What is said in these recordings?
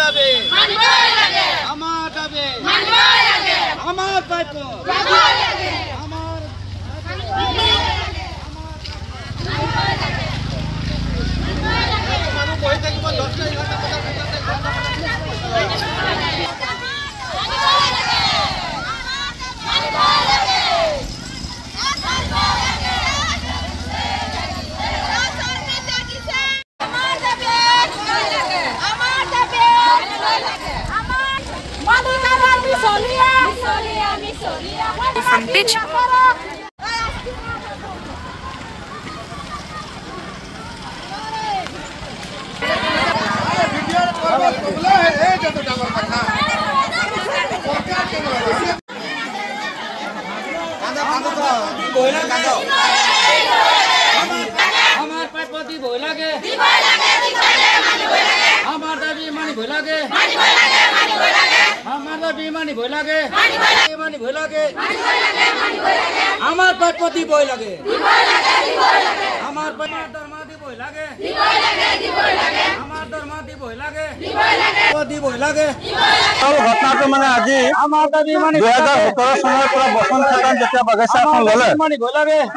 দাবি আমার দাবি আমার দায়িত্ব বহি থাকিব 10টা 11টা from pitch. আমার পাইপতি ভয় লাগে আমার দাবি মানি ভয় লাগে আমার দাবি মানি ভয় লাগে মানি ভয় লাগে আমার পাইপতি ভয় লাগে আমার দরমাদি ভয় লাগে আমার দরমাদি ভয় লাগে ভয় লাগে ঘটনাটো মানে আজি 2017 চনৰ পৰা বসন্ত খেতন যেতিয়া বাগিচাখন ললে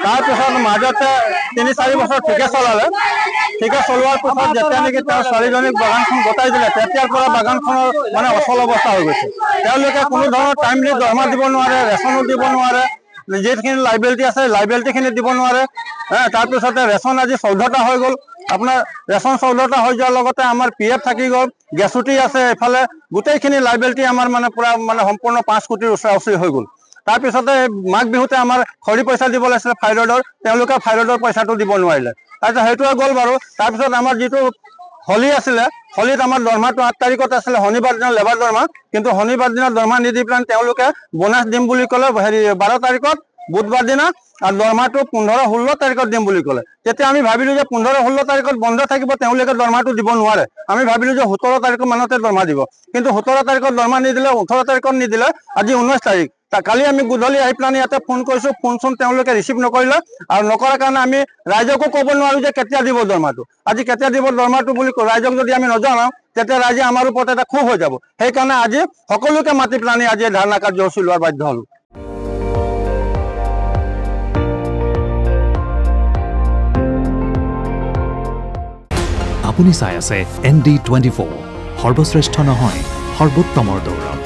তাৰপিছত মাজতে 3-4 বছৰ ঠিকে চলালে ঠিকে চলোৱাৰ পিছত যেতিয়া নেকি তেওঁ ছোৱালীজনীক বাগানখন গতাই দিলে তেতিয়াৰ পৰা বাগানখনৰ মানে অচল অৱস্থা হৈ গৈছে তেওঁলোকে কোনো ধৰণৰ টাইমলি দৰমহা দিব নোৱাৰে ৰেচনো দিব নোৱাৰে যিখিনি লাইবিলিটি আছে লাইবিলিটিখিনি দিব নোৱাৰে তাৰপিছতে ৰেচন আজি 14টা হৈ গ'ল আপোনাৰ ৰেচন 14টা হৈ যোৱাৰ লগতে আমাৰ PF থাকি গ'ল গেছুটি আছে এফালে গোটেইখিনি লাইবিলিটি আমাৰ মানে পুৰা মানে সম্পূৰ্ণ 5 কোটিৰ ওচৰা-ওচৰি হৈ গ'ল তাৰপিছতে মাঘ বিহুতে আমাৰ খৰি পইচা দিব লাগিছিল ফাইৰডৰ তেওঁলোকে ফাইৰডৰ পইচাটো দিব নোৱাৰিলে তাৰপিছত সেইটোৱে গ'ল বাৰু তাৰপিছত আমাৰ যিটো হলি আছিলে হলিত আমাৰ দৰমহাটো 8 তাৰিখত আছিলে শনিবাৰ দিনা লেবাৰ দৰমহা কিন্তু শনিবাৰ দিনা দৰমহা নিদি পেলাই তেওঁলোকে বোনাছ দিম বুলি ক'লে 12 তাৰিখত বুধবাৰ দিনা আৰু দৰমহাটো 15-16 তাৰিখত দিম বুলি ক'লে তেতিয়া আমি ভাবিলো যে 15-16 তাৰিখত বন্ধ থাকিব তেওঁলোকে দৰমহাটো দিব নোৱাৰে আমি ভাবিলো যে 17 তাৰিখৰ মানতে দৰমহা দিব কিন্তু 17 তাৰিখত দৰমহা নিদিলে 18 তাৰিখত নিদিলে আজি 19 তাৰিখ কালি আমি গধূলি আহি পেলাই ইয়াতে ফোন কৰিছোঁ ফোন তেওঁলোকে ৰিচিভ নকৰিলে আৰু নকৰাৰ কাৰণে আমি ৰাইজকো ক'ব নোৱাৰো যে কেতিয়া দিব দৰমহাটো আজি কেতিয়া দিব দৰমহাটো বুলি ৰাইজক যদি আমি নজনাওঁ তেতিয়া ৰাইজে আমাৰ ওপৰত এটা ক্ষোভ হৈ যাব সেইকাৰণে আজি সকলোকে মাতি পেলাই আজি ধাৰণা কাৰ্যসূচী লোৱাৰ বাধ্য হ'লো আপুনি চাই আছে ND24 সৰ্বশ্ৰেষ্ঠ নহয় সৰ্বোত্তমৰ দৌৰ